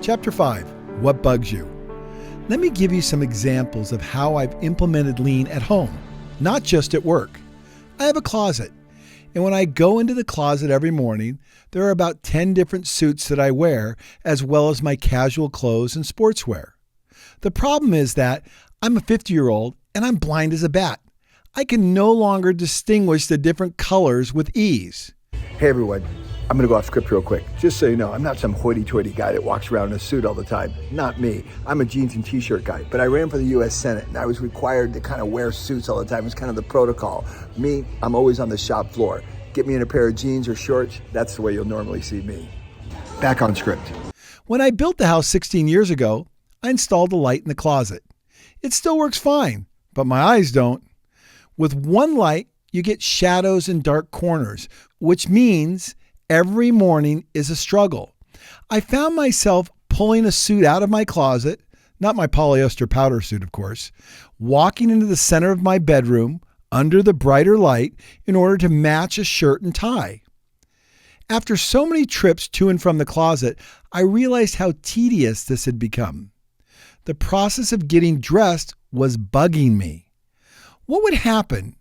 Chapter 5, What Bugs You? Let me give you some examples of how I've implemented lean at home, not just at work. I have a closet, and when I go into the closet every morning, there are about 10 different suits that I wear, as well as my casual clothes and sportswear. The problem is that I'm a 50-year-old and I'm blind as a bat. I can no longer distinguish the different colors with ease. Hey everyone, I'm gonna go off script real quick. Just so you know, I'm not some hoity-toity guy that walks around in a suit all the time. Not me. I'm a jeans and t-shirt guy, but I ran for the US Senate and I was required to kind of wear suits all the time. It's kind of the protocol. Me, I'm always on the shop floor. Get me in a pair of jeans or shorts, that's the way you'll normally see me. Back on script. When I built the house 16 years ago, I installed a light in the closet. It still works fine, but my eyes don't. With one light, you get shadows and dark corners, which means every morning is a struggle. I found myself pulling a suit out of my closet, not my polyester powder suit, of course, walking into the center of my bedroom under the brighter light in order to match a shirt and tie. After so many trips to and from the closet, I realized how tedious this had become. The process of getting dressed was bugging me. What would happen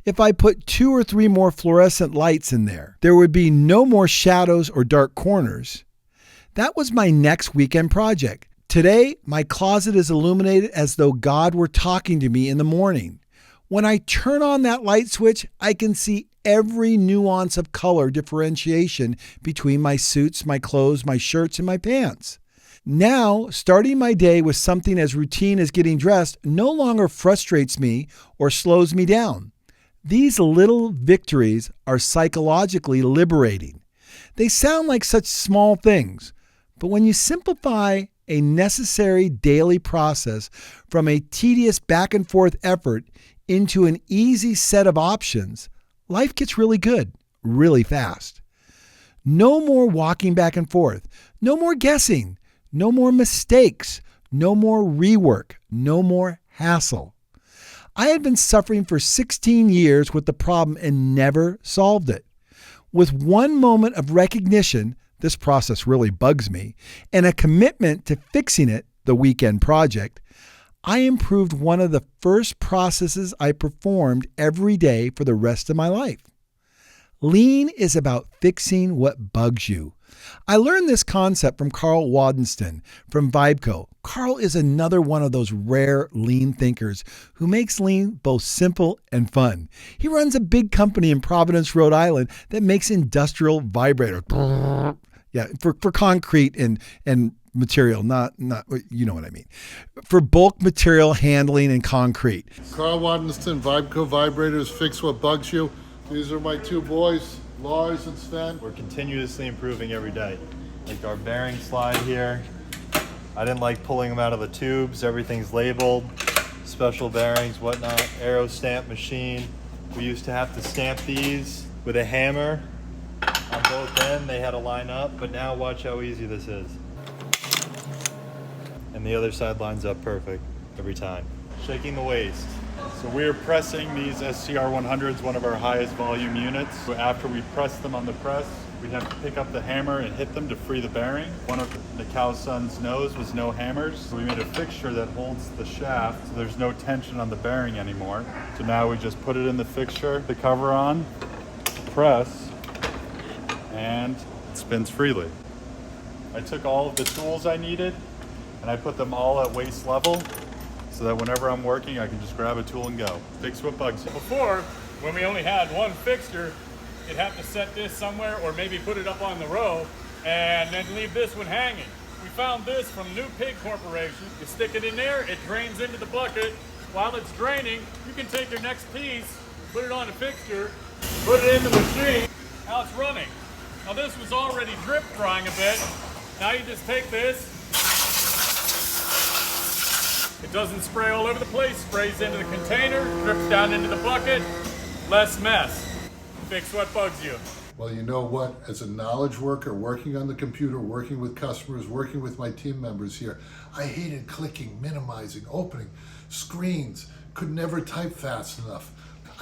if I put 2 or 3 more fluorescent lights in there? There would be no more shadows or dark corners. That was my next weekend project. Today, my closet is illuminated as though God were talking to me in the morning. When I turn on that light switch, I can see every nuance of color differentiation between my suits, my clothes, my shirts, and my pants. Now, starting my day with something as routine as getting dressed no longer frustrates me or slows me down. These little victories are psychologically liberating. They sound like such small things, but when you simplify a necessary daily process from a tedious back and forth effort into an easy set of options, life gets really good, really fast. No more walking back and forth, no more guessing, no more mistakes, no more rework, no more hassle. I had been suffering for 16 years with the problem and never solved it. With one moment of recognition, this process really bugs me, and a commitment to fixing it, the weekend project, I improved one of the first processes I performed every day for the rest of my life. Lean is about fixing what bugs you. I learned this concept from Carl Wadenston from Vibeco. Carl is another one of those rare lean thinkers who makes lean both simple and fun. He runs a big company in Providence, Rhode Island that makes industrial vibrators. Yeah, for concrete and material, not you know what I mean. For bulk material handling and concrete. Carl Wadenston, Vibeco Vibrators, fix what bugs you. These are my 2 boys, Lars and Sven. We're continuously improving every day. Like our bearing slide here. I didn't like pulling them out of the tubes. Everything's labeled, special bearings, whatnot. Aero stamp machine. We used to have to stamp these with a hammer on both ends. They had to line up, but now watch how easy this is. And the other side lines up perfect every time. Shaking the waste. So we're pressing these SCR 100s, one of our highest volume units. So after we press them on the press, we'd have to pick up the hammer and hit them to free the bearing. One of the Cow Son's nose was no hammers. So we made a fixture that holds the shaft, so there's no tension on the bearing anymore. So now we just put it in the fixture, the cover on, press, and it spins freely. I took all of the tools I needed and I put them all at waist level, so that whenever I'm working, I can just grab a tool and go. Fix what bugs you. Before, when we only had one fixture, you'd have to set this somewhere or maybe put it up on the row and then leave this one hanging. We found this from New Pig Corporation. You stick it in there, it drains into the bucket. While it's draining, you can take your next piece, put it on a fixture, put it in the machine. Now it's running. Now this was already drip drying a bit. Now you just take this. It doesn't spray all over the place, sprays into the container, drips down into the bucket, less mess. Fix what bugs you. Well, you know what? As a knowledge worker, working on the computer, working with customers, working with my team members here, I hated clicking, minimizing, opening, screens, could never type fast enough.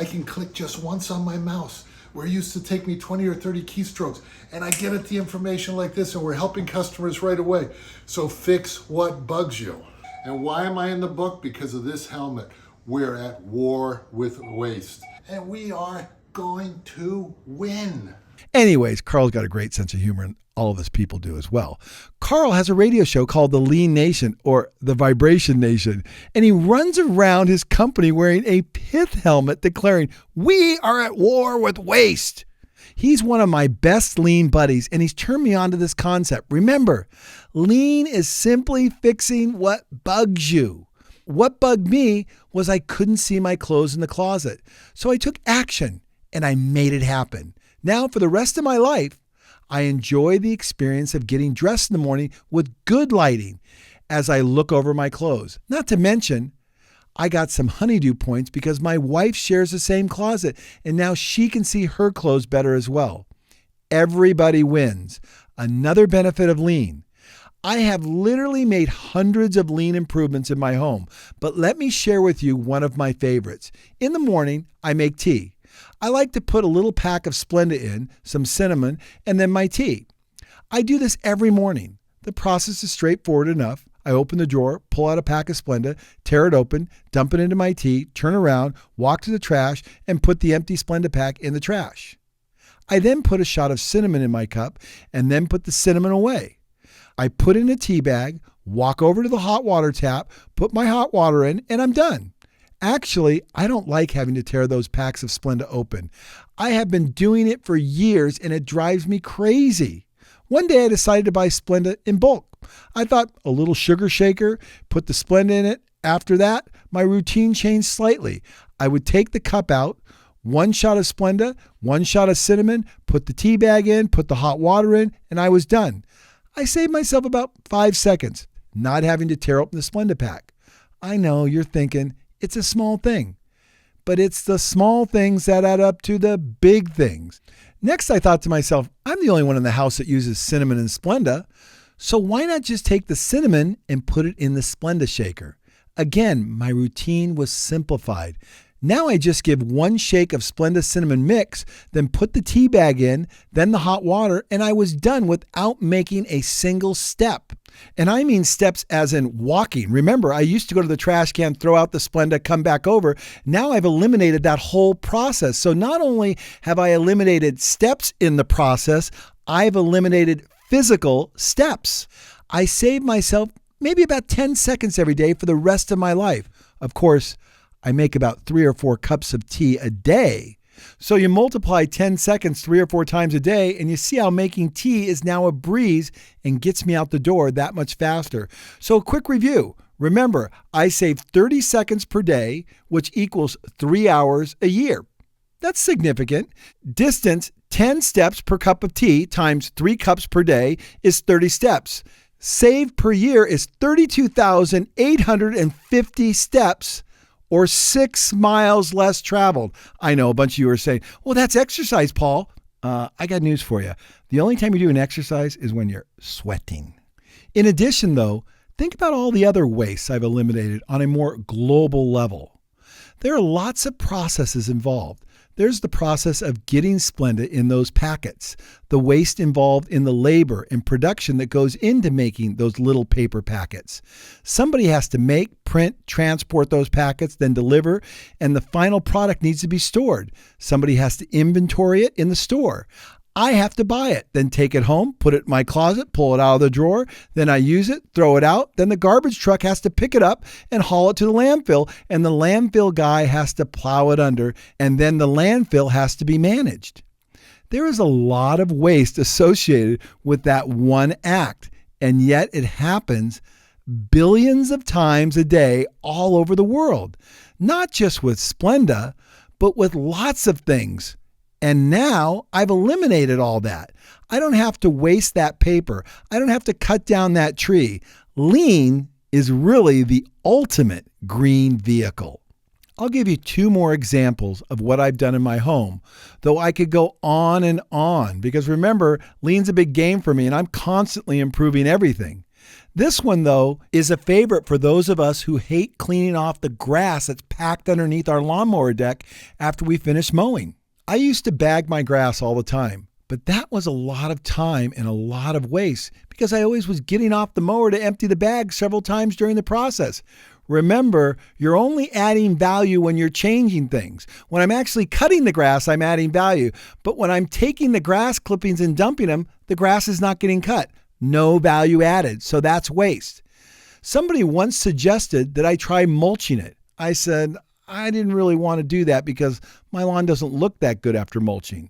I can click just once on my mouse, where it used to take me 20 or 30 keystrokes, and I get at the information like this, and we're helping customers right away. So fix what bugs you. And why am I in the book? Because of this helmet. We're at war with waste, and we are going to win. Anyways, Carl's got a great sense of humor, and all of us people do as well. Carl has a radio show called The Lean Nation, or The Vibration Nation, and he runs around his company wearing a pith helmet declaring, "We are at war with waste." He's one of my best lean buddies, and he's turned me on to this concept. Remember, lean is simply fixing what bugs you. What bugged me was I couldn't see my clothes in the closet. So I took action and I made it happen. Now, for the rest of my life, I enjoy the experience of getting dressed in the morning with good lighting as I look over my clothes. Not to mention, I got some honeydew points because my wife shares the same closet and now she can see her clothes better as well. Everybody wins. Another benefit of lean. I have literally made hundreds of lean improvements in my home, but let me share with you one of my favorites. In the morning, I make tea. I like to put a little pack of Splenda in, some cinnamon, and then my tea. I do this every morning. The process is straightforward enough. I open the drawer, pull out a pack of Splenda, tear it open, dump it into my tea, turn around, walk to the trash, and put the empty Splenda pack in the trash. I then put a shot of cinnamon in my cup and then put the cinnamon away. I put in a tea bag, walk over to the hot water tap, put my hot water in, and I'm done. Actually, I don't like having to tear those packs of Splenda open. I have been doing it for years and it drives me crazy. One day I decided to buy Splenda in bulk. I thought a little sugar shaker, put the Splenda in it. After that, my routine changed slightly. I would take the cup out, one shot of Splenda, one shot of cinnamon, put the tea bag in, put the hot water in, and I was done. I saved myself about 5 seconds, not having to tear open the Splenda pack. I know you're thinking it's a small thing, but it's the small things that add up to the big things. Next, I thought to myself, I'm the only one in the house that uses cinnamon and Splenda, so why not just take the cinnamon and put it in the Splenda shaker? Again, my routine was simplified. Now I just give one shake of Splenda cinnamon mix, then put the tea bag in, then the hot water, and I was done without making a single step. And I mean steps as in walking. Remember, I used to go to the trash can, throw out the Splenda, come back over. Now I've eliminated that whole process. So not only have I eliminated steps in the process, I've eliminated physical steps. I save myself maybe about 10 seconds every day for the rest of my life. Of course, I make about 3 or 4 cups of tea a day. So you multiply 10 seconds 3 or 4 times a day, and you see how making tea is now a breeze and gets me out the door that much faster. So a quick review. Remember, I save 30 seconds per day, which equals 3 hours a year. That's significant. Distance, 10 steps per cup of tea times 3 cups per day is 30 steps. Saved per year is 32,850 steps, or 6 miles less traveled. I know a bunch of you are saying, well, that's exercise, Paul. I got news for you. The only time you do an exercise is when you're sweating. In addition, though, think about all the other wastes I've eliminated on a more global level. There are lots of processes involved. There's the process of getting Splenda in those packets, the waste involved in the labor and production that goes into making those little paper packets. Somebody has to make, print, transport those packets, then deliver, and the final product needs to be stored. Somebody has to inventory it in the store. I have to buy it, then take it home, put it in my closet, pull it out of the drawer, then I use it, throw it out, then the garbage truck has to pick it up and haul it to the landfill, and the landfill guy has to plow it under, and then the landfill has to be managed. There is a lot of waste associated with that one act, and yet it happens billions of times a day all over the world, not just with Splenda, but with lots of things. And now I've eliminated all that. I don't have to waste that paper. I don't have to cut down that tree. Lean is really the ultimate green vehicle. I'll give you 2 more examples of what I've done in my home, though I could go on and on because remember, lean's a big game for me and I'm constantly improving everything. This one, though, is a favorite for those of us who hate cleaning off the grass that's packed underneath our lawnmower deck after we finish mowing. I used to bag my grass all the time, but that was a lot of time and a lot of waste because I always was getting off the mower to empty the bag several times during the process. Remember, you're only adding value when you're changing things. When I'm actually cutting the grass, I'm adding value. But when I'm taking the grass clippings and dumping them, the grass is not getting cut. No value added. So that's waste. Somebody once suggested that I try mulching it. I said, I didn't really want to do that because my lawn doesn't look that good after mulching.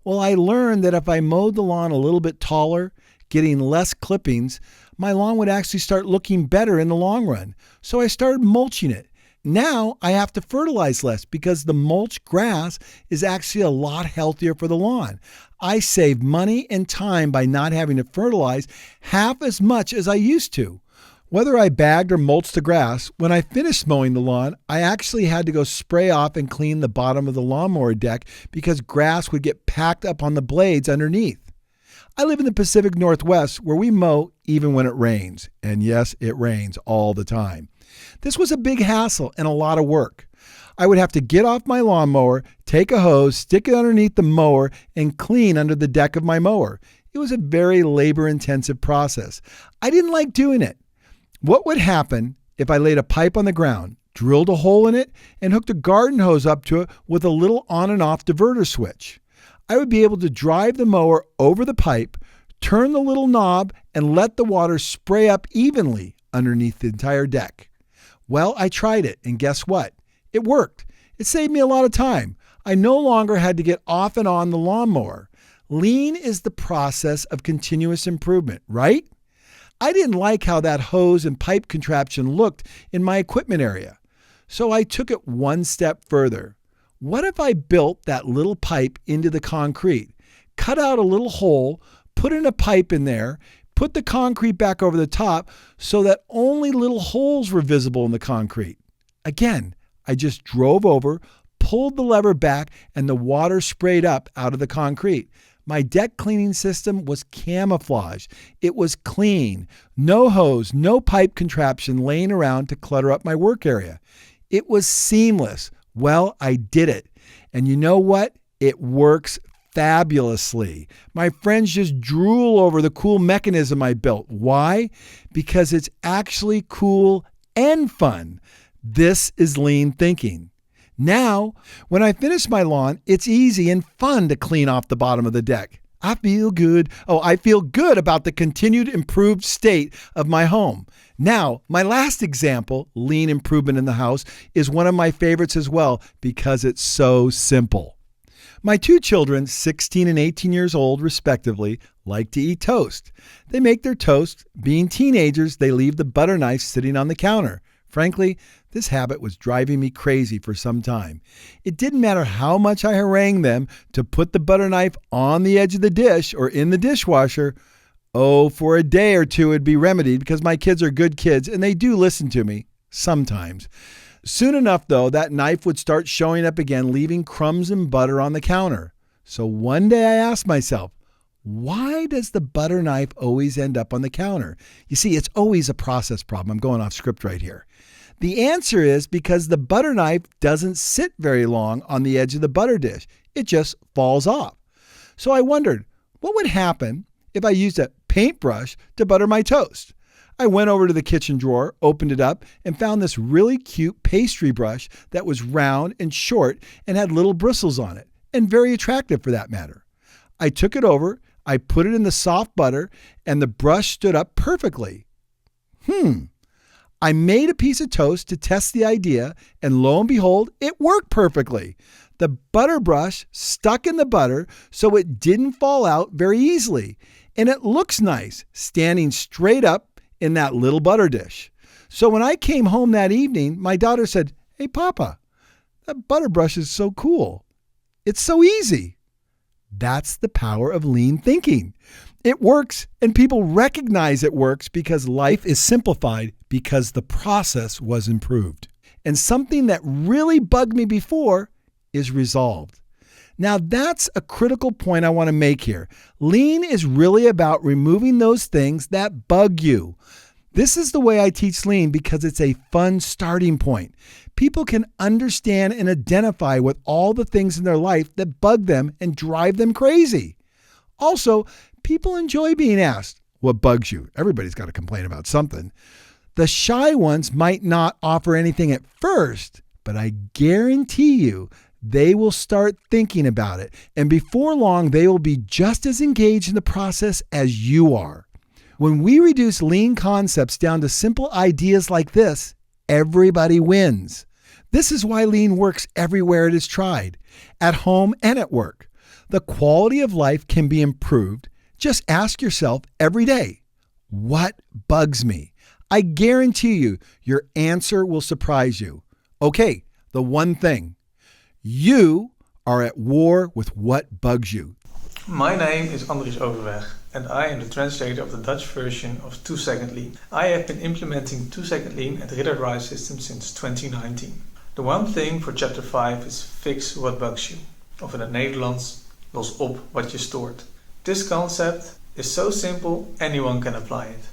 Well, I learned that if I mowed the lawn a little bit taller, getting less clippings, my lawn would actually start looking better in the long run. So I started mulching it. Now I have to fertilize less because the mulch grass is actually a lot healthier for the lawn. I save money and time by not having to fertilize half as much as I used to. Whether I bagged or mulched the grass, when I finished mowing the lawn, I actually had to go spray off and clean the bottom of the lawnmower deck because grass would get packed up on the blades underneath. I live in the Pacific Northwest where we mow even when it rains. And yes, it rains all the time. This was a big hassle and a lot of work. I would have to get off my lawnmower, take a hose, stick it underneath the mower, and clean under the deck of my mower. It was a very labor-intensive process. I didn't like doing it. What would happen if I laid a pipe on the ground, drilled a hole in it, and hooked a garden hose up to it with a little on and off diverter switch? I would be able to drive the mower over the pipe, turn the little knob, and let the water spray up evenly underneath the entire deck. Well, I tried it, and guess what? It worked. It saved me a lot of time. I no longer had to get off and on the lawnmower. Lean is the process of continuous improvement, right? I didn't like how that hose and pipe contraption looked in my equipment area. So I took it one step further. What if I built that little pipe into the concrete, cut out a little hole, put in a pipe in there, put the concrete back over the top so that only little holes were visible in the concrete? Again, I just drove over, pulled the lever back, and the water sprayed up out of the concrete. My deck cleaning system was camouflaged. It was clean. No hose, no pipe contraption laying around to clutter up my work area. It was seamless. Well, I did it. And you know what? It works fabulously. My friends just drool over the cool mechanism I built. Why? Because it's actually cool and fun. This is lean thinking. Now, when I finish my lawn, it's easy and fun to clean off the bottom of the deck. I feel good. I feel good about the continued improved state of my home. Now, my last example, lean improvement in the house, is one of my favorites as well because it's so simple. My two children, 16 and 18 years old respectively, like to eat toast. They make their toast. Being teenagers, they leave the butter knife sitting on the counter. Frankly, this habit was driving me crazy for some time. It didn't matter how much I harangued them to put the butter knife on the edge of the dish or in the dishwasher. Oh, for a day or two it'd be remedied because my kids are good kids and they do listen to me sometimes. Soon enough, though, that knife would start showing up again, leaving crumbs and butter on the counter. So one day I asked myself, why does the butter knife always end up on the counter? You see, it's always a process problem. I'm going off script right here. The answer is because the butter knife doesn't sit very long on the edge of the butter dish. It just falls off. So I wondered, what would happen if I used a paintbrush to butter my toast? I went over to the kitchen drawer, opened it up, and found this really cute pastry brush that was round and short and had little bristles on it, and very attractive for that matter. I took it over, I put it in the soft butter, and the brush stood up perfectly. I made a piece of toast to test the idea, and lo and behold, it worked perfectly. The butter brush stuck in the butter so it didn't fall out very easily, and it looks nice standing straight up in that little butter dish. So when I came home that evening, my daughter said, "Hey, Papa, that butter brush is so cool. It's so easy." That's the power of lean thinking. It works, and people recognize it works because life is simplified because the process was improved. And something that really bugged me before is resolved. Now, that's a critical point I want to make here. Lean is really about removing those things that bug you. This is the way I teach lean because it's a fun starting point. people can understand and identify with all the things in their life that bug them and drive them crazy. Also, people enjoy being asked, what bugs you? Everybody's got to complain about something. The shy ones might not offer anything at first, but I guarantee you they will start thinking about it. And before long, they will be just as engaged in the process as you are. When we reduce lean concepts down to simple ideas like this, everybody wins. This is why lean works everywhere it is tried, at home and at work. The quality of life can be improved. Just ask yourself every day, what bugs me? I guarantee you, your answer will surprise you. Okay, the one thing. You are at war with what bugs you. My name is Andries Overweg and I am the translator of the Dutch version of 2 Second Lean. I have been implementing 2 Second Lean at Ridder Drive Systems since 2019. The one thing for chapter 5 is fix what bugs you. Of in het Nederlands, los op wat je stoort. This concept is so simple anyone can apply it.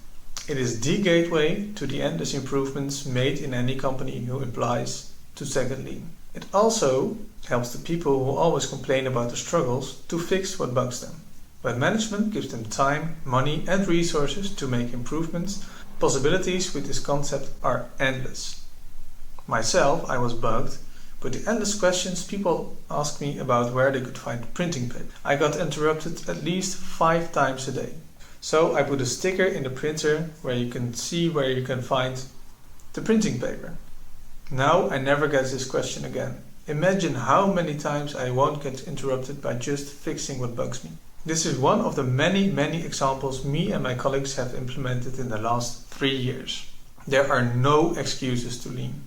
It is the gateway to the endless improvements made in any company who applies 2 Second Lean. It also helps the people who always complain about the struggles to fix what bugs them. When management gives them time, money and resources to make improvements, possibilities with this concept are endless. Myself, I was bugged, but the endless questions people ask me about where they could find printing paper. I got interrupted at least 5 times a day. So I put a sticker in the printer where you can see where you can find the printing paper. Now I never get this question again. Imagine how many times I won't get interrupted by just fixing what bugs me. This is one of the many examples me and my colleagues have implemented in the last 3 years. There are no excuses to lean.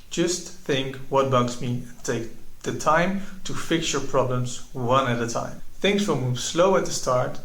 Just think what bugs me and take the time to fix your problems one at a time. Things will move slow at the start,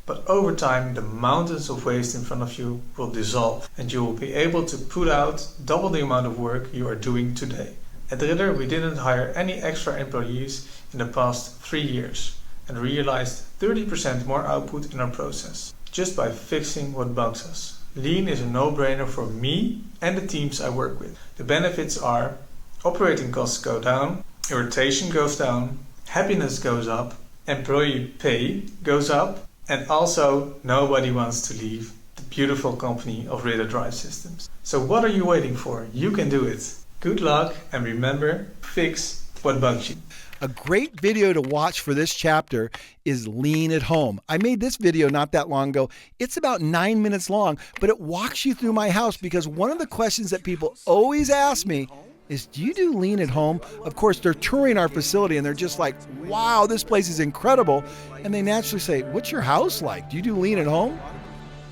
but over time the mountains of waste in front of you will dissolve and you will be able to put out double the amount of work you are doing today. At Ridder, we didn't hire any extra employees in the past 3 years and realized 30% more output in our process just by fixing what bugs us. Lean is a no-brainer for me and the teams I work with. The benefits are operating costs go down, irritation goes down, happiness goes up, employee pay goes up, and also nobody wants to leave the beautiful company of Ridder Drive Systems. So what are you waiting for? You can do it. Good luck and remember, fix what bugs you. A great video to watch for this chapter is Lean at Home. I made this video not that long ago. It's about 9 minutes long, but it walks you through my house because one of the questions that people always ask me is, do you do Lean at home? Of course, they're touring our facility and they're just like, wow, this place is incredible. And they naturally say, what's your house like? Do you do Lean at home?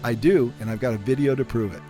I do, and I've got a video to prove it.